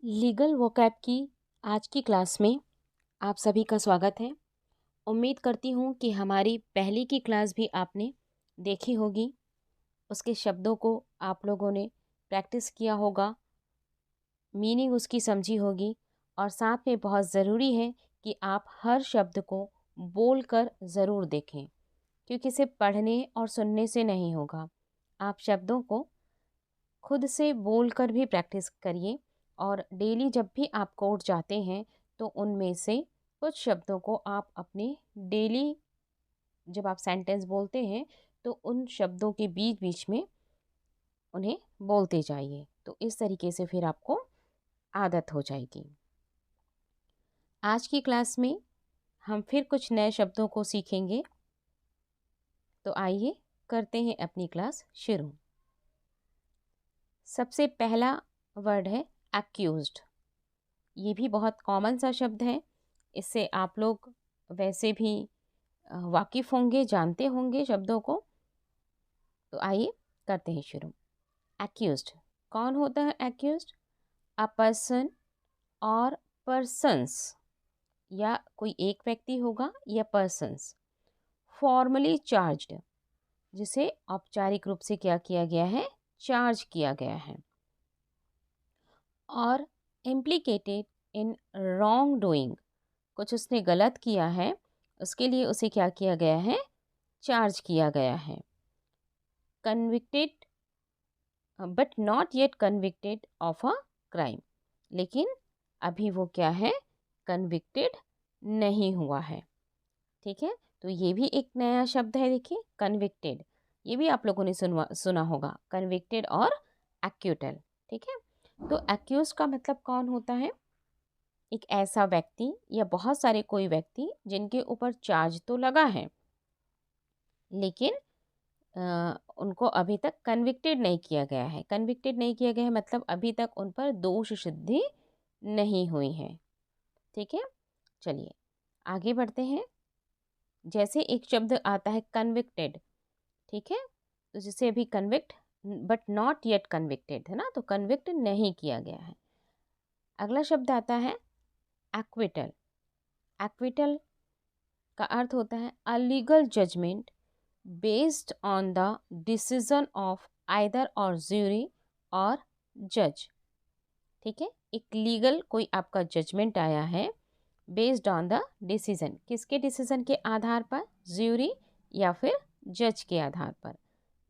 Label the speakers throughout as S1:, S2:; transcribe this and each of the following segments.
S1: Legal vocab की आज की क्लास में आप सभी का स्वागत है। उम्मीद करती हूँ कि हमारी पहली की क्लास भी आपने देखी होगी। उसके शब्दों को आप लोगों ने प्रैक्टिस किया होगा, मीनिंग उसकी समझी होगी और साथ में बहुत ज़रूरी है कि आप हर शब्द को बोलकर ज़रूर देखें, क्योंकि सिर्फ पढ़ने और सुनने से नहीं होगा। आप शब्दों को खुद से बोलकर भी प्रैक्टिस करिए और डेली जब भी आप कोर्ट जाते हैं तो उनमें से कुछ शब्दों को आप अपने डेली जब आप सेंटेंस बोलते हैं तो उन शब्दों के बीच बीच में उन्हें बोलते जाइए। तो इस तरीके से फिर आपको आदत हो जाएगी। आज की क्लास में हम फिर कुछ नए शब्दों को सीखेंगे। तो आइए करते हैं अपनी क्लास शुरू। सबसे पहला वर्ड है एक्यूज्ड। ये भी बहुत कॉमन सा शब्द है, इससे आप लोग वैसे भी वाकिफ़ होंगे, जानते होंगे शब्दों को। तो आइए करते हैं शुरू। एक्यूज्ड कौन होता है? एक्यूज्ड अ पर्सन और पर्सन्स, या कोई एक व्यक्ति होगा या पर्सन्स फॉर्मली चार्ज्ड, जिसे औपचारिक रूप से क्या किया गया है? चार्ज किया गया है। और इम्प्लीकेटेड इन रॉन्ग डूइंग, कुछ उसने गलत किया है, उसके लिए उसे क्या किया गया है? चार्ज किया गया है। Convicted but not yet convicted of a crime, लेकिन अभी वो क्या है? कन्विक्टेड नहीं हुआ है। ठीक है, तो ये भी एक नया शब्द है। देखिए, कन्विक्टेड, ये भी आप लोगों ने सुना होगा, कन्विक्टेड और एक्यूटल। ठीक है, तो एक्यूज का मतलब कौन होता है? एक ऐसा व्यक्ति या बहुत सारे कोई व्यक्ति जिनके ऊपर चार्ज तो लगा है, लेकिन उनको अभी तक कन्विक्टेड नहीं किया गया है। कन्विक्टेड नहीं किया गया है मतलब अभी तक उन पर दोष सिद्धि नहीं हुई है। ठीक है, चलिए आगे बढ़ते हैं। जैसे एक शब्द आता है कन्विक्टेड, ठीक है, तो जैसे अभी convict but not yet convicted है ना, तो कन्विक्ट नहीं किया गया है। अगला शब्द आता है एक्विटल। एक्विटल का अर्थ होता है a legal judgment based on the decision of either or jury or जज। ठीक है, एक लीगल कोई आपका जजमेंट आया है बेस्ड ऑन द डिसीजन, किसके डिसीजन के आधार पर? ज्यूरी या फिर जज के आधार पर।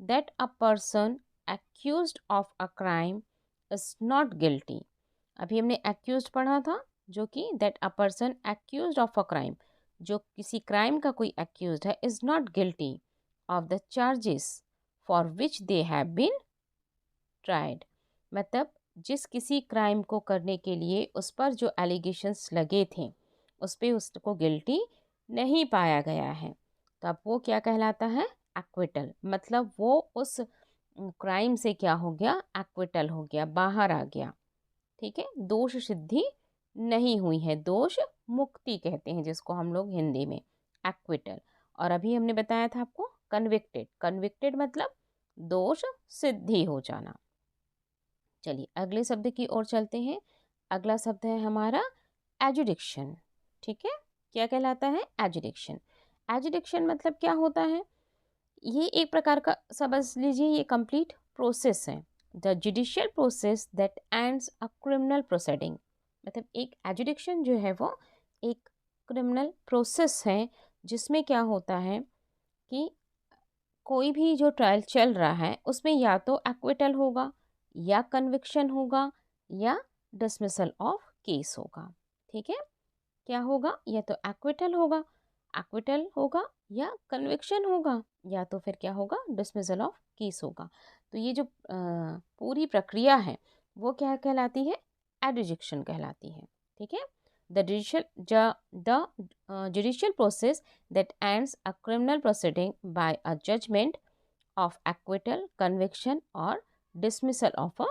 S1: That a person accused of a crime is not guilty. अभी हमने एक्यूज्ड पढ़ा था, जो कि that a person accused of a crime, जो किसी क्राइम का कोई एक्यूज्ड है, is not guilty of the charges for which they have been tried. मतलब जिस किसी क्राइम को करने के लिए उस पर जो एलिगेशंस लगे थे उस पर उसको गिल्टी नहीं पाया गया है, तो अब वो क्या कहलाता है? एक्विटल। मतलब वो उस क्राइम से क्या हो गया? एक्विटल हो गया, बाहर आ गया। ठीक है, दोष सिद्धि नहीं हुई है, दोष मुक्ति कहते हैं जिसको हम लोग हिंदी में, एक्विटल। और अभी हमने बताया था आपको कन्विक्टेड। कन्विक्टेड मतलब दोष सिद्धि हो जाना। चलिए अगले शब्द की ओर चलते हैं। अगला शब्द है हमारा एजुडिक्शन। ठीक है, क्या कहलाता है? एजुडिक्शन। एजुडिक्शन मतलब क्या होता है? ये एक प्रकार का, समझ लीजिए, ये कंप्लीट प्रोसेस है, the judicial process that ends a criminal proceeding. मतलब एक एजुडिक्शन जो है वो एक क्रिमिनल प्रोसेस है, जिसमें क्या होता है कि कोई भी जो ट्रायल चल रहा है उसमें या तो एक्विटल होगा या कन्विक्शन होगा या डिसमिसल ऑफ केस होगा। ठीक है, क्या होगा? या तो एक्विटल होगा या कन्विक्शन होगा, या तो फिर क्या होगा? डिसमिसल ऑफ केस होगा। तो ये जो पूरी प्रक्रिया है वो क्या कहलाती है? एडजुडिक्शन कहलाती है। ठीक है, the judicial process that ends a criminal proceeding by a judgment of acquittal, conviction or dismissal of a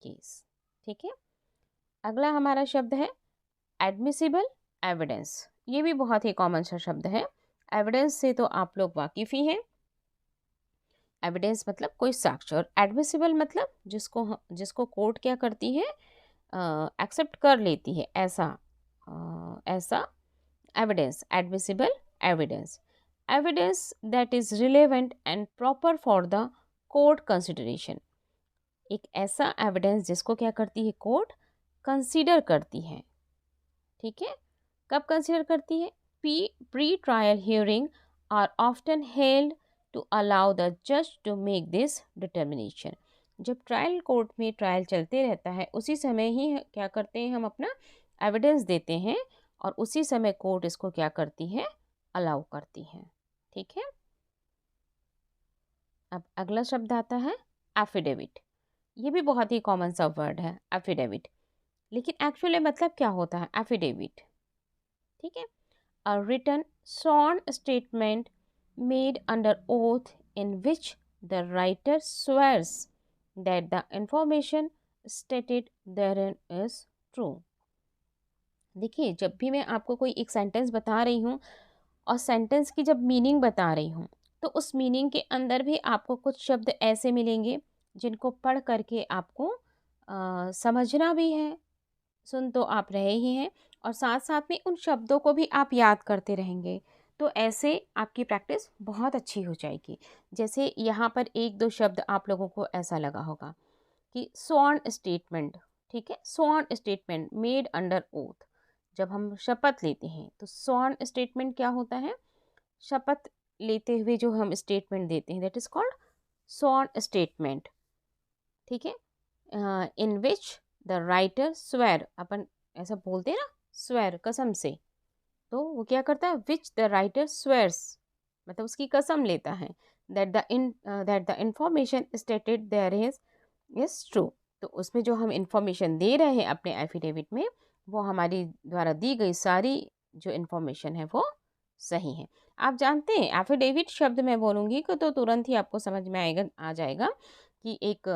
S1: case. ठीक है, अगला हमारा शब्द है एडमिसिबल एविडेंस। ये भी बहुत ही कॉमन सा शब्द है। एविडेंस से तो आप लोग वाकिफ़ ही हैं। एविडेंस मतलब कोई साक्ष्य, और एडमिसिबल मतलब जिसको कोर्ट क्या करती है? एक्सेप्ट कर लेती है, ऐसा evidence, admissible evidence, evidence that is relevant and proper for the court consideration. एक ऐसा एविडेंस जिसको क्या करती है, कोर्ट कंसीडर करती है। ठीक है, कब कंसीडर करती है? Pre trial hearing are often held to allow the जज टू मेक दिस डिटर्मिनेशन। जब ट्रायल कोर्ट में ट्रायल चलते रहता है उसी समय ही क्या करते हैं, हम अपना एविडेंस देते हैं और उसी समय कोर्ट इसको क्या करती है, अलाउ करती है। ठीक है, अब अगला शब्द आता है एफिडेविट। ये भी बहुत ही कॉमन सा वर्ड है एफिडेविट, लेकिन एक्चुअली मतलब क्या होता है एफिडेविट? ठीक है, a written sworn statement made under oath in which the writer swears that the information stated therein is true। देखिए, जब भी मैं आपको कोई एक सेंटेंस बता रही हूँ और सेंटेंस की जब मीनिंग बता रही हूँ तो उस मीनिंग के अंदर भी आपको कुछ शब्द ऐसे मिलेंगे जिनको पढ़ करके आपको समझना भी है, सुन तो आप रहे ही हैं, और साथ साथ में उन शब्दों को भी आप याद करते रहेंगे। तो ऐसे आपकी प्रैक्टिस बहुत अच्छी हो जाएगी। जैसे यहाँ पर एक दो शब्द आप लोगों को ऐसा लगा होगा कि स्वॉर्न स्टेटमेंट। ठीक है, sworn statement made under oath. जब हम शपथ लेते हैं तो स्वॉर्न स्टेटमेंट क्या होता है? शपथ लेते हुए जो हम स्टेटमेंट देते हैं that is called sworn statement. ठीक है, इन विच द राइटर स्वेर, अपन ऐसा बोलते हैं ना, स्वेर कसम से, तो वो क्या करता है, विच द राइटर स्वेर्स, मतलब उसकी कसम लेता है, that the information stated there is true. तो उसमें जो हम इंफॉर्मेशन दे रहे हैं अपने एफिडेविट में, वो हमारी द्वारा दी गई सारी जो इंफॉर्मेशन है वो सही है। आप जानते हैं एफिडेविट शब्द मैं बोलूँगी तो तुरंत ही आपको समझ में आ जाएगा कि एक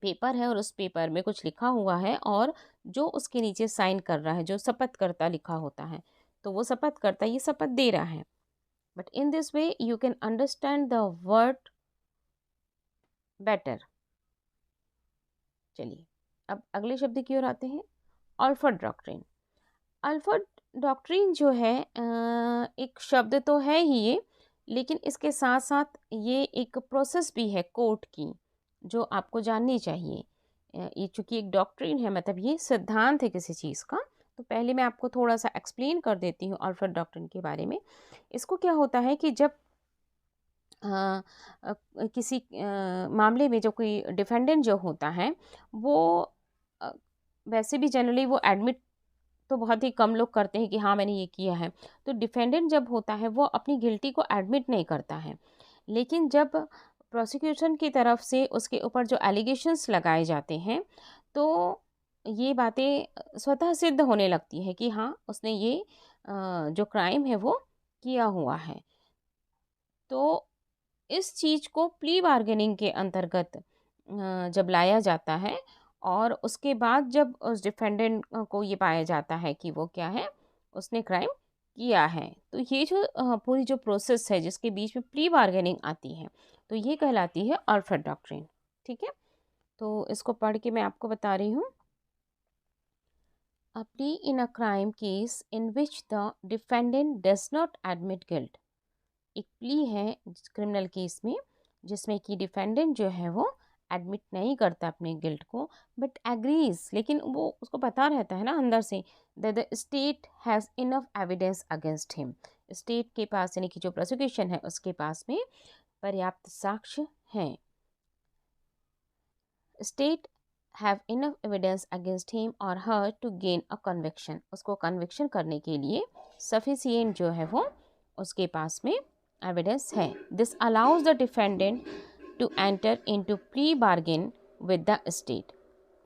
S1: पेपर है और उस पेपर में कुछ लिखा हुआ है और जो उसके नीचे साइन कर रहा है, जो शपथकर्ता लिखा होता है, तो वो शपथकर्ता ये शपथ दे रहा है। But in this way you can understand the word better. चलिए, अब अगले शब्द की ओर आते हैं, ऑल्फर्ड डॉक्ट्रिन। ऑल्फर्ड डॉक्ट्रिन जो है एक शब्द तो है ही ये, लेकिन इसके साथ साथ ये एक प्रोसेस भी है कोर्ट की जो आपको जाननी चाहिए। ये चूँकि एक डॉक्ट्रिन है, मतलब ये सिद्धांत है किसी चीज़ का, तो पहले मैं आपको थोड़ा सा एक्सप्लेन कर देती हूँ ऑल्फर्ड डॉक्ट्रिन के बारे में। इसको क्या होता है कि जब किसी मामले में जो कोई डिफेंडेंट जो होता है वो अ, वैसे भी जनरली वो एडमिट तो बहुत ही कम लोग करते हैं कि हाँ मैंने ये किया है। तो डिफेंडेंट जब होता है वो अपनी गिल्टी को एडमिट नहीं करता है, लेकिन जब प्रोसिक्यूशन की तरफ से उसके ऊपर जो एलिगेशंस लगाए जाते हैं तो ये बातें स्वतः सिद्ध होने लगती है कि हाँ उसने ये जो क्राइम है वो किया हुआ है। तो इस चीज़ को प्ली बार्गेनिंग के अंतर्गत जब लाया जाता है और उसके बाद जब उस डिफेंडेंट को ये पाया जाता है कि वो क्या है, उसने क्राइम किया है, तो ये जो पूरी जो प्रोसेस है जिसके बीच में प्ली बार्गेनिंग आती है, तो ये कहलाती है ऑल्फर्ड डॉक्ट्रिन। ठीक है, तो इसको पढ़ के मैं आपको बता रही हूँ। A plea in a crime case in which the defendant does not admit guilt। एक प्ली है क्रिमिनल केस में जिसमें कि डिफेंडेंट जो है वो एडमिट नहीं करता अपने गिल्ट को, बट एग्रीज, लेकिन वो उसको पता रहता है ना अंदर say that the state has enough evidence against him. State के पास यानी कि जो प्रोसिक्यूशन है उसके पास में पर्याप्त साक्ष्य हैं। State have enough evidence against him or her to gain a conviction. उसको कन्विक्शन करने के लिए सफिशिएंट जो है वो उसके पास में एविडेंस है। This allows the defendant to enter into plea bargain with the state.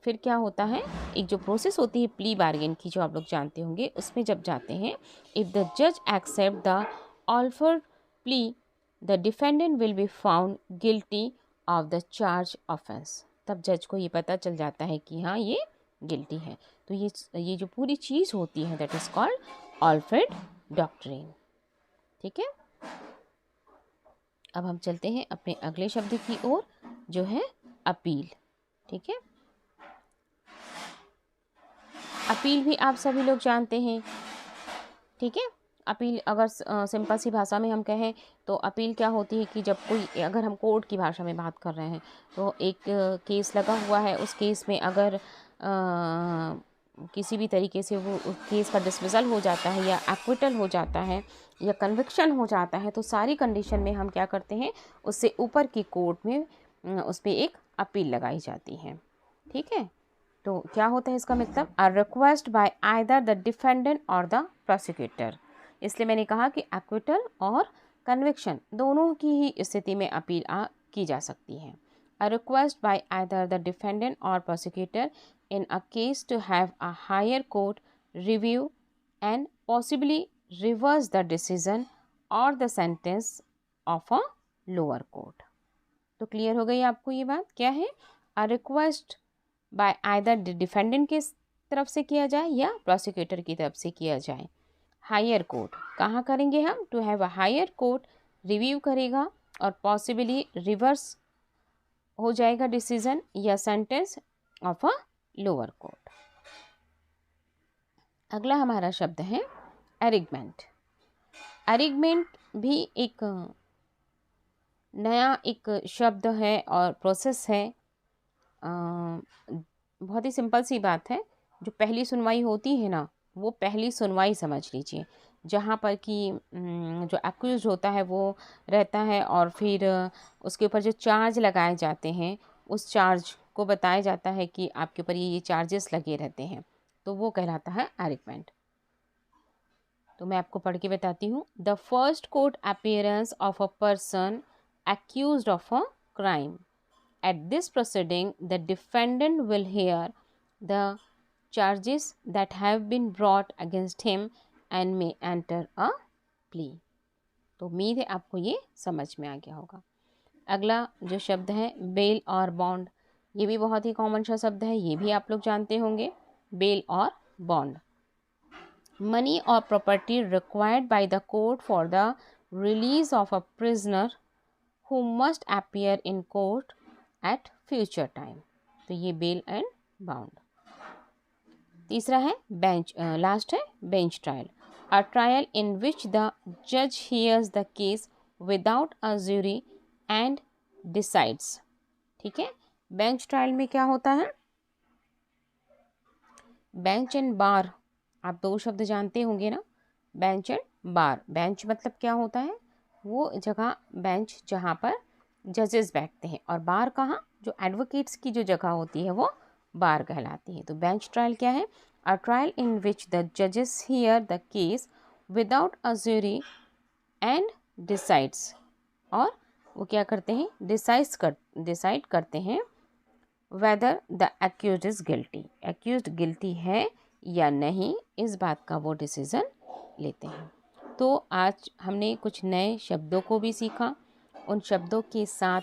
S1: फिर क्या होता है, एक जो प्रोसेस होती है प्ली बार्गेन की जो आप लोग जानते होंगे, उसमें जब जाते हैं, इफ़ द जज accept the offered plea the defendant will be found guilty of the charge offence. तब जज को ये पता चल जाता है कि हाँ ये गिल्टी है। तो ये जो पूरी चीज़ होती है दैट इज़ कॉल्ड ऑल्फर्ड डॉक्ट्रिन। ठीक है, अब हम चलते हैं अपने अगले शब्द की ओर जो है अपील। ठीक है, अपील भी आप सभी लोग जानते हैं, ठीक है। अपील अगर सिंपल सी भाषा में हम कहें तो अपील क्या होती है कि जब कोई, अगर हम कोर्ट की भाषा में बात कर रहे हैं तो एक केस लगा हुआ है, उस केस में अगर किसी भी तरीके से वो उस केस का डिसमिसल हो जाता है या एक्विटल हो जाता है या कन्विक्शन हो जाता है, तो सारी कंडीशन में हम क्या करते हैं, उससे ऊपर की कोर्ट में उस पर एक अपील लगाई जाती है, ठीक है। तो क्या होता है इसका मतलब, अ request by either the defendant और द प्रोसिक्यूटर। इसलिए मैंने कहा कि एक्विटल और कन्विक्शन दोनों की ही स्थिति में अपील की जा सकती है। A request by either the defendant or prosecutor in a case to have a higher court review and possibly reverse the decision or the sentence of a lower court. तो clear हो गई आपको ये बात, क्या है, a request by either defendant की तरफ से किया जाए या प्रोसिक्यूटर की तरफ से किया जाए। हायर कोर्ट कहाँ करेंगे हम, to have a higher court review करेगा और पॉसिबली रिवर्स हो जाएगा डिसीजन या sentence of a lower court. अगला हमारा शब्द है एरिगमेंट। एरिगमेंट भी एक नया एक शब्द है और प्रोसेस है। बहुत ही सिंपल सी बात है, जो पहली सुनवाई होती है ना, वो पहली सुनवाई समझ लीजिए, जहाँ पर कि जो एक्यूज होता है वो रहता है और फिर उसके ऊपर जो चार्ज लगाए जाते हैं, उस चार्ज को बताया जाता है कि आपके ऊपर ये चार्जेस लगे रहते हैं, तो वो कहलाता है आर्ग्यूमेंट। तो मैं आपको पढ़ के बताती हूँ। The first court appearance of a person accused of a crime. At this proceeding, the defendant will hear the charges that have been brought against him and may enter a plea. तो उम्मीद है आपको ये समझ में आ गया होगा। अगला जो शब्द है बेल और बॉन्ड, ये भी बहुत ही कॉमन सा शब्द है, ये भी आप लोग जानते होंगे। बेल और बॉन्ड, मनी और property required by the court for the release of a prisoner who must appear in court at future time। तो ये बेल एंड बाउंड। तीसरा है बेंच, लास्ट है bench trial, a trial in which the जज hears the case without a jury and decides. ठीक है, bench trial में क्या होता है, बेंच एंड बार, आप दो शब्द जानते होंगे ना, बेंच एंड बार। बेंच मतलब क्या होता है, वो जगह बेंच जहाँ पर जजेस बैठते हैं, और बार कहाँ, जो एडवोकेट्स की जो जगह होती है वो बार कहलाती है। तो बेंच ट्रायल क्या है, a trial in which the जजेस hear the case without a jury and decides, और वो क्या करते हैं, डिसाइड करते हैं whether the accused is guilty, accused guilty है या नहीं, इस बात का वो डिसीजन लेते हैं। तो आज हमने कुछ नए शब्दों को भी सीखा, उन शब्दों के साथ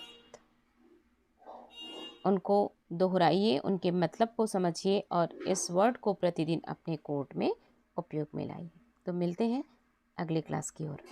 S1: उनको दोहराइए, उनके मतलब को समझिए और इस वर्ड को प्रतिदिन अपने कोर्ट में उपयोग में लाइए। तो मिलते हैं अगले क्लास की ओर।